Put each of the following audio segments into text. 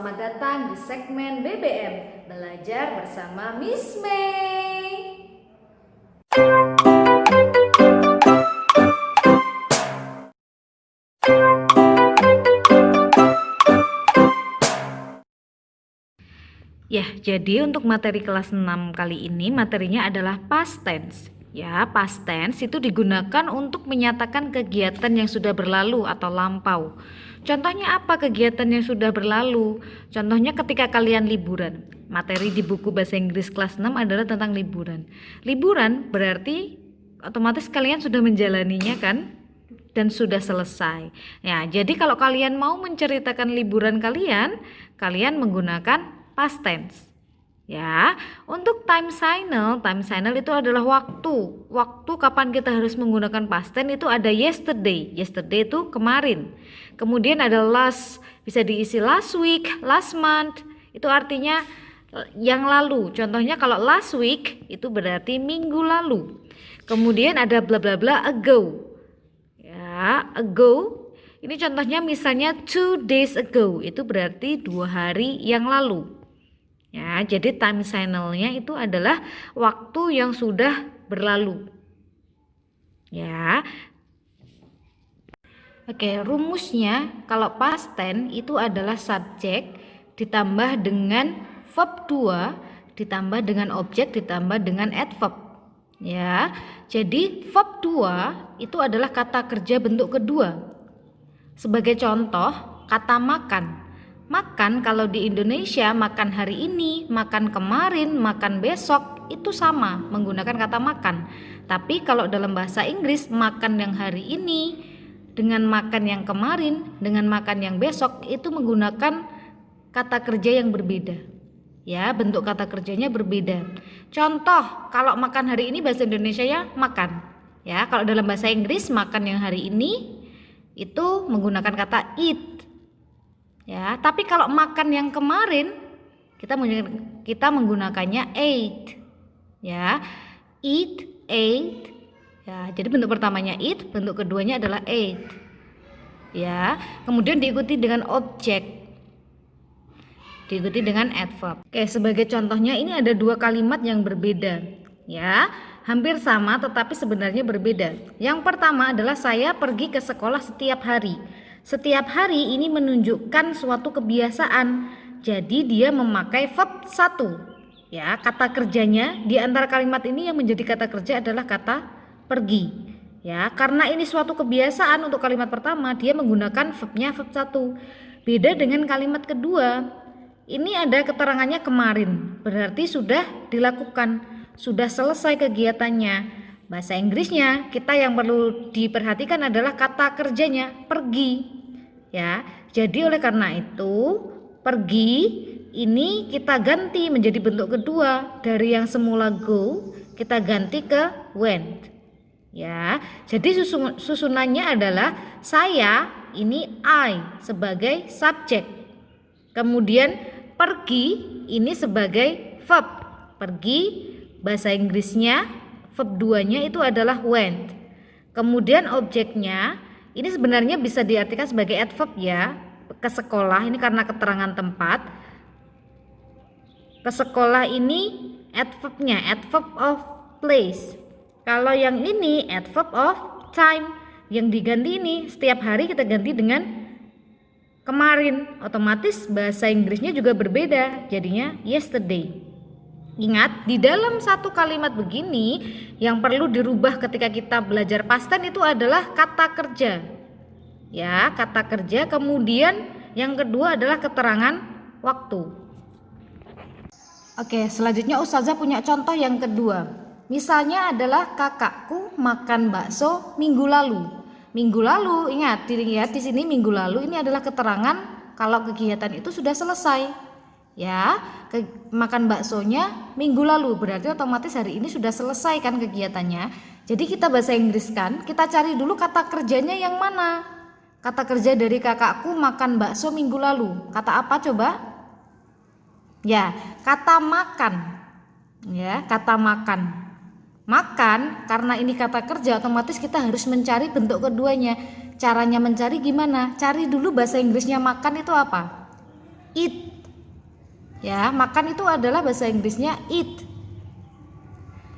selamat datang di segmen BBM Belajar bersama Miss May. Ya, jadi untuk materi kelas 6 kali ini materinya adalah past tense. Ya, past tense itu digunakan untuk menyatakan kegiatan yang sudah berlalu atau lampau. Contohnya apa kegiatan yang sudah berlalu? Contohnya ketika kalian liburan. Materi di buku bahasa Inggris kelas 6 adalah tentang liburan. Liburan berarti otomatis kalian sudah menjalaninya kan? Dan sudah selesai. Ya, jadi kalau kalian mau menceritakan liburan kalian, kalian menggunakan past tense. Ya, untuk time signal itu adalah waktu. Waktu kapan kita harus menggunakan past tense itu ada yesterday. Yesterday itu kemarin. Kemudian ada last, bisa diisi last week, last month. Itu artinya yang lalu. Contohnya kalau last week itu berarti minggu lalu. Kemudian ada bla bla bla ago. Ya, ago. Ini contohnya misalnya 2 days ago. Itu berarti 2 hari yang lalu. Ya, jadi time signal-nya itu adalah waktu yang sudah berlalu. Ya. Oke, rumusnya kalau past tense itu adalah subjek ditambah dengan verb 2 ditambah dengan objek ditambah dengan adverb. Ya. Jadi verb 2 itu adalah kata kerja bentuk kedua. Sebagai contoh, kata makan. Makan kalau di Indonesia makan hari ini, makan kemarin, makan besok itu sama menggunakan kata makan. Tapi kalau dalam bahasa Inggris makan yang hari ini dengan makan yang kemarin dengan makan yang besok itu menggunakan kata kerja yang berbeda. Ya, bentuk kata kerjanya berbeda. Contoh, kalau makan hari ini bahasa Indonesia ya makan. Ya, kalau dalam bahasa Inggris makan yang hari ini itu menggunakan kata eat. Ya, tapi kalau makan yang kemarin kita menggunakannya ate. Ya, eat, ate. Ya, jadi bentuk pertamanya eat, bentuk keduanya adalah ate. Ya, kemudian diikuti dengan objek. Diikuti dengan adverb. Oke, sebagai contohnya ini ada 2 kalimat yang berbeda. Ya, hampir sama tetapi sebenarnya berbeda. Yang pertama adalah saya pergi ke sekolah setiap hari. Setiap hari ini menunjukkan suatu kebiasaan. Jadi dia memakai verb 1. Ya, kata kerjanya di antara kalimat ini yang menjadi kata kerja adalah kata pergi. Ya, karena ini suatu kebiasaan untuk kalimat pertama dia menggunakan verbnya verb 1. Beda dengan kalimat kedua. Ini ada keterangannya kemarin. Berarti sudah dilakukan, sudah selesai kegiatannya. Bahasa Inggrisnya kita yang perlu diperhatikan adalah kata kerjanya pergi. Ya, jadi oleh karena itu pergi ini kita ganti menjadi bentuk kedua dari yang semula go kita ganti ke went. Ya, jadi susunannya adalah saya ini I sebagai subjek. Kemudian pergi ini sebagai verb. Pergi bahasa Inggrisnya verb 2-nya itu adalah went. Kemudian objeknya ini sebenarnya bisa diartikan sebagai adverb ya. Ke sekolah ini karena keterangan tempat. Ke sekolah ini adverbnya adverb of place. Kalau yang ini adverb of time. Yang diganti ini setiap hari kita ganti dengan kemarin. Otomatis bahasa Inggrisnya juga berbeda. Jadinya yesterday. Ingat, di dalam satu kalimat begini yang perlu dirubah ketika kita belajar past tense itu adalah kata kerja. Ya, kata kerja. Kemudian yang kedua adalah keterangan waktu. Oke, selanjutnya Ustazah punya contoh yang kedua. Misalnya adalah kakakku makan bakso minggu lalu. Minggu lalu, ingat, dilihat di sini minggu lalu ini adalah keterangan kalau kegiatan itu sudah selesai. Ya, makan baksonya minggu lalu berarti otomatis hari ini sudah selesai kan kegiatannya. Jadi kita bahasa Inggris kan, kita cari dulu kata kerjanya yang mana. Kata kerja dari kakakku makan bakso minggu lalu. Kata apa coba? Ya, kata makan. Ya, kata makan. Makan karena ini kata kerja otomatis kita harus mencari bentuk keduanya. Caranya mencari gimana? Cari dulu bahasa Inggrisnya makan itu apa? eat. Ya, makan itu adalah bahasa Inggrisnya eat.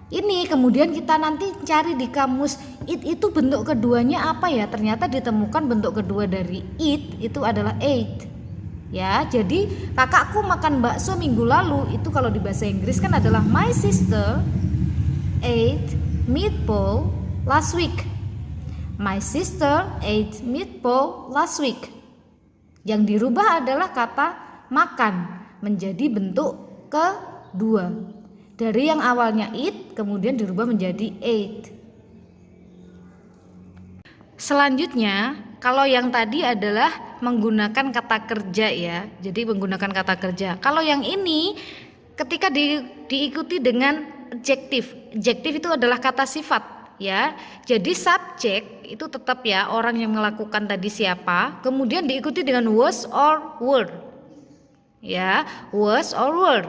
Ini kemudian kita nanti cari di kamus, eat itu bentuk keduanya apa ya? Ternyata ditemukan bentuk kedua dari eat itu adalah ate. Ya, jadi kakakku makan bakso minggu lalu itu kalau di bahasa Inggris kan adalah my sister ate meatball last week. My sister ate meatball last week. Yang dirubah adalah kata makan menjadi bentuk kedua. Dari yang awalnya eat kemudian dirubah menjadi ate. Selanjutnya, kalau yang tadi adalah menggunakan kata kerja ya. Jadi menggunakan kata kerja. Kalau yang ini ketika diikuti dengan adjektif. Adjektif itu adalah kata sifat ya. Jadi subjek itu tetap ya orang yang melakukan tadi siapa, kemudian diikuti dengan was or were. Ya, was or were.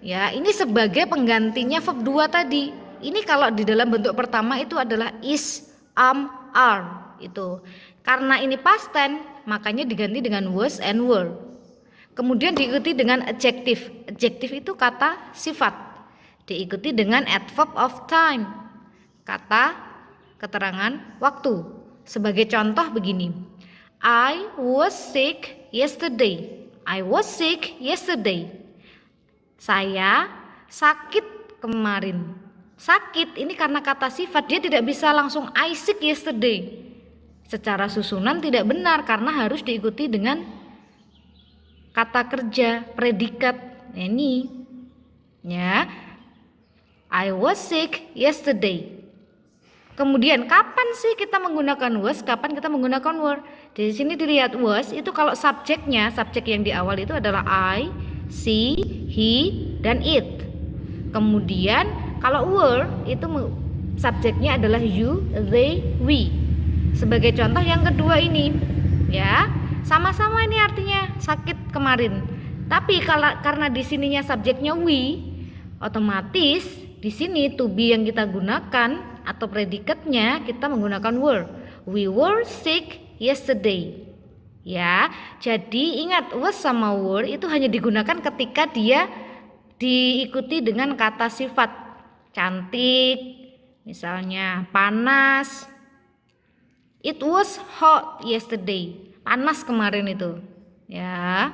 Ya, ini sebagai penggantinya verb 2 tadi. Ini kalau di dalam bentuk pertama itu adalah is, are itu. Karena ini past tense, makanya diganti dengan was and were. Kemudian diikuti dengan adjective. Adjective itu kata sifat. Diikuti dengan adverb of time. Kata keterangan waktu. Sebagai contoh begini. I was sick yesterday. I was sick yesterday. Saya sakit kemarin. Sakit ini karena kata sifat, dia tidak bisa langsung I sick yesterday. Secara susunan tidak benar karena harus diikuti dengan kata kerja, predikat. Ini ya. I was sick yesterday. Kemudian kapan sih kita menggunakan was, kapan kita menggunakan were? Di sini dilihat was itu kalau subjeknya, subjek yang di awal itu adalah I, she, he, dan it. Kemudian kalau were itu subjeknya adalah you, they, we. Sebagai contoh yang kedua ini, ya sama-sama ini artinya sakit kemarin. Tapi karena di sininya subjeknya we, otomatis di sini to be yang kita gunakan atau predikatnya kita menggunakan were. We were sick yesterday. Ya, jadi ingat was sama were itu hanya digunakan ketika dia diikuti dengan kata sifat. Cantik, misalnya panas. It was hot yesterday. Panas kemarin itu. Ya.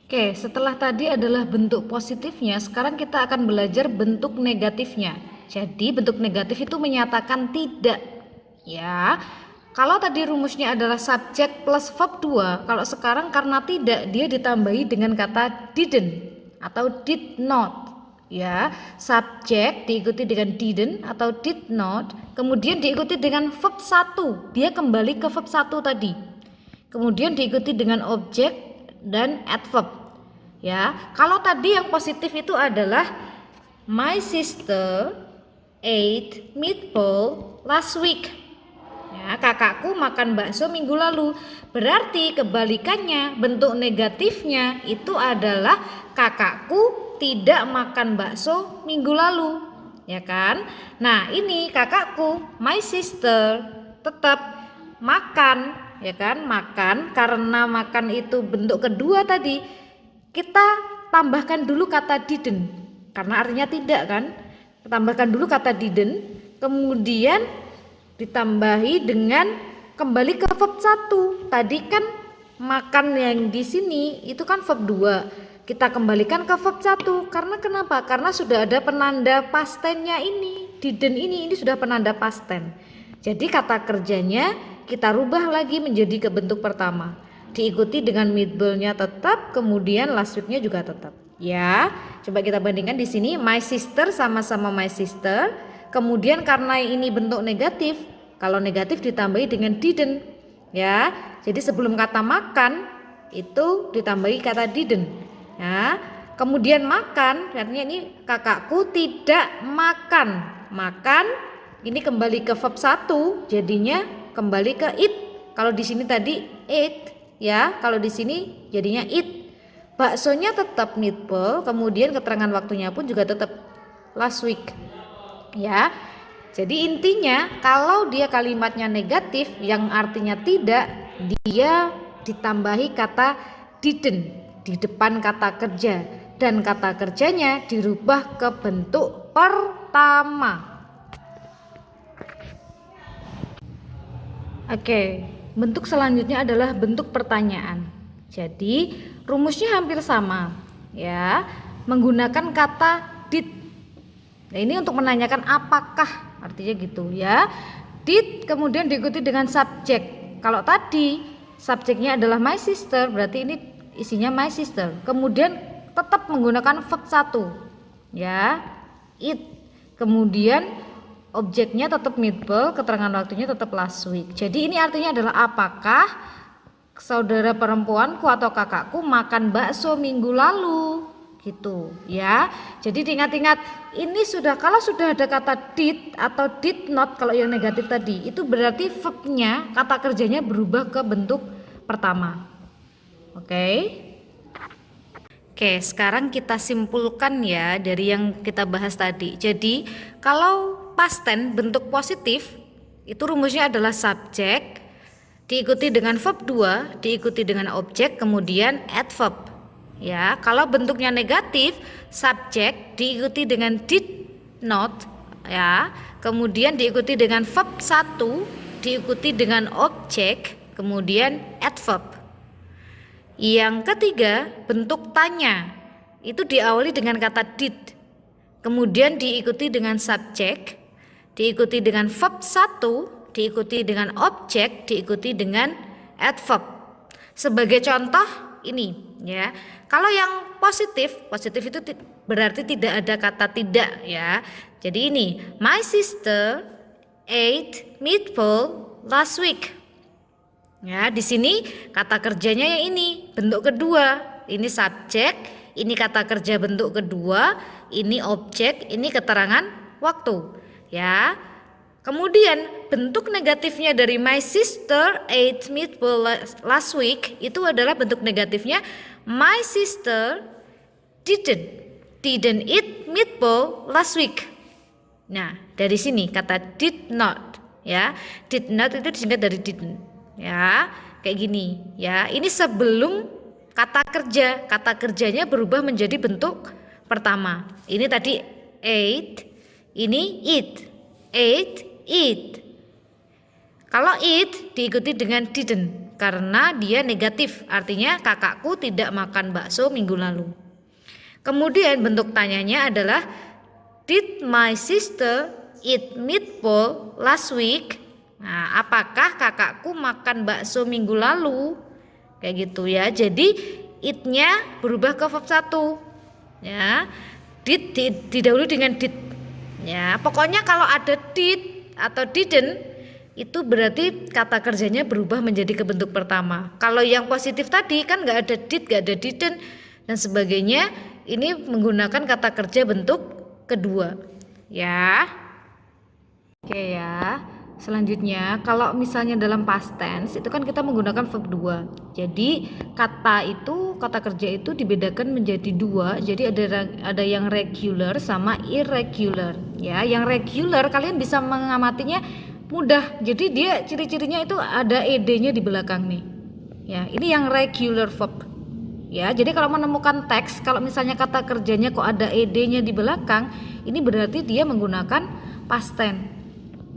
Oke, setelah tadi adalah bentuk positifnya, sekarang kita akan belajar bentuk negatifnya. Jadi bentuk negatif itu menyatakan tidak. Ya. Kalau tadi rumusnya adalah subjek plus verb 2, kalau sekarang karena tidak dia ditambahi dengan kata didn't atau did not. Ya, subjek diikuti dengan didn't atau did not, kemudian diikuti dengan verb 1. Dia kembali ke verb 1 tadi. Kemudian diikuti dengan objek dan adverb. Ya, kalau tadi yang positif itu adalah my sister ate meatball last week. Ya, kakakku makan bakso minggu lalu. Berarti kebalikannya, bentuk negatifnya itu adalah kakakku tidak makan bakso minggu lalu. Ya kan? Nah, ini kakakku, my sister tetap makan, ya kan? Makan karena makan itu bentuk kedua tadi. Kita tambahkan dulu kata didn't karena artinya tidak kan. Tambahkan dulu kata didn't, kemudian ditambahi dengan kembali ke verb 1. Tadi kan makan yang di sini itu kan verb 2. Kita kembalikan ke verb 1. Karena kenapa? Karena sudah ada penanda past tense-nya ini. Didn't ini sudah penanda past tense. Jadi kata kerjanya kita rubah lagi menjadi ke bentuk pertama. Diikuti dengan meatball-nya tetap, kemudian last week-nya juga tetap. Ya, coba kita bandingkan di sini my sister sama-sama my sister. Kemudian karena ini bentuk negatif, kalau negatif ditambahi dengan didn't. Ya, jadi sebelum kata makan itu ditambahi kata didn't. Ya, kemudian makan, artinya ini kakakku tidak makan. Makan ini kembali ke verb 1, jadinya kembali ke eat. Kalau di sini tadi ate. Ya, kalau di sini jadinya eat. Baksonya tetap meatball, kemudian keterangan waktunya pun juga tetap last week. Ya. Jadi intinya kalau dia kalimatnya negatif yang artinya tidak, dia ditambahi kata didn't di depan kata kerja dan kata kerjanya dirubah ke bentuk pertama. Oke, bentuk selanjutnya adalah bentuk pertanyaan. Jadi rumusnya hampir sama ya, menggunakan kata did. Nah, ini untuk menanyakan apakah, artinya gitu ya. Did kemudian diikuti dengan subjek. Kalau tadi subjeknya adalah my sister, berarti ini isinya my sister. Kemudian tetap menggunakan verb 1 ya, it. Kemudian objeknya tetap meatball, keterangan waktunya tetap last week. Jadi ini artinya adalah apakah saudara perempuanku atau kakakku makan bakso minggu lalu, gitu ya. Jadi diingat-ingat, ini kalau sudah ada kata did atau did not, kalau yang negatif tadi itu berarti verbnya, kata kerjanya berubah ke bentuk pertama. Oke, sekarang kita simpulkan ya dari yang kita bahas tadi. Jadi kalau past tense bentuk positif itu rumusnya adalah subjek diikuti dengan verb 2 diikuti dengan objek kemudian adverb ya. Kalau bentuknya negatif, subjek diikuti dengan did not ya, kemudian diikuti dengan verb 1 diikuti dengan objek kemudian adverb. Yang ketiga, bentuk tanya itu diawali dengan kata did kemudian diikuti dengan subjek diikuti dengan verb 1, diikuti dengan objek, diikuti dengan adverb. Sebagai contoh ini ya. Kalau yang positif itu berarti tidak ada kata tidak ya. Jadi ini, my sister ate meatball last week. Ya, di sini kata kerjanya yang ini, bentuk kedua. Ini subjek, ini kata kerja bentuk kedua, ini objek, ini keterangan waktu. Ya, kemudian bentuk negatifnya dari my sister ate meatball last week itu adalah bentuk negatifnya my sister didn't eat meatball last week. Nah, dari sini kata did not ya, did not itu disingkat dari didn't ya, kayak gini ya. Ini sebelum kata kerjanya berubah menjadi bentuk pertama. Ini tadi ate, ini eat. Kalau eat diikuti dengan didn't karena dia negatif, artinya kakakku tidak makan bakso minggu lalu. Kemudian bentuk tanyanya adalah did my sister eat meatball last week? Nah, apakah kakakku makan bakso minggu lalu? Kayak gitu ya. Jadi it-nya berubah ke verb 1 ya. Did didahului dengan did ya. Pokoknya kalau ada did atau didn't itu berarti kata kerjanya berubah menjadi ke bentuk pertama. Kalau yang positif tadi kan nggak ada did, nggak ada didn't dan sebagainya, ini menggunakan kata kerja bentuk kedua ya. Oke ya. Selanjutnya, kalau misalnya dalam past tense itu kan kita menggunakan verb 2. Jadi kata kerja itu dibedakan menjadi 2. Jadi ada yang regular sama irregular ya. Yang regular kalian bisa mengamatinya mudah. Jadi dia ciri-cirinya itu ada ed-nya di belakang nih. Ya, ini yang regular verb. Ya, jadi kalau menemukan teks, kalau misalnya kata kerjanya kok ada ed-nya di belakang, ini berarti dia menggunakan past tense.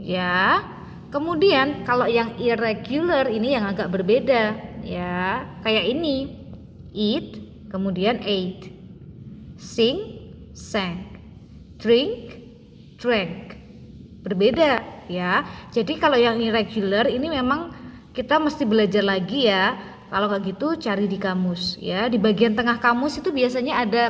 Ya, kemudian kalau yang irregular ini yang agak berbeda ya, kayak ini eat kemudian ate, sing sang, drink drank, berbeda ya. Jadi kalau yang irregular ini memang kita mesti belajar lagi ya. Kalau nggak gitu cari di kamus ya. Di bagian tengah kamus itu biasanya ada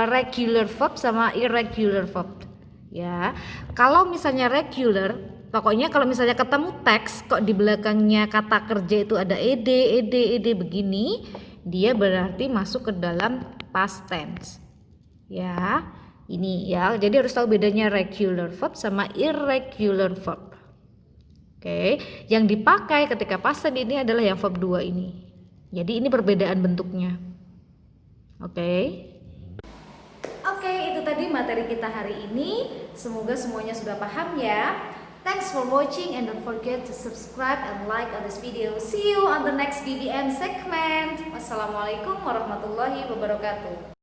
regular verb sama irregular verb ya. Kalau misalnya regular, pokoknya kalau misalnya ketemu teks kok di belakangnya kata kerja itu ada ed begini, dia berarti masuk ke dalam past tense ya. Ini ya, jadi harus tahu bedanya regular verb sama irregular verb. Oke, yang dipakai ketika past tense ini adalah yang verb 2 ini. Jadi ini perbedaan bentuknya. Oke, itu tadi materi kita hari ini. Semoga semuanya sudah paham ya. Thanks for watching and don't forget to subscribe and like on this video. See you on the next BBM segment. Wassalamualaikum warahmatullahi wabarakatuh.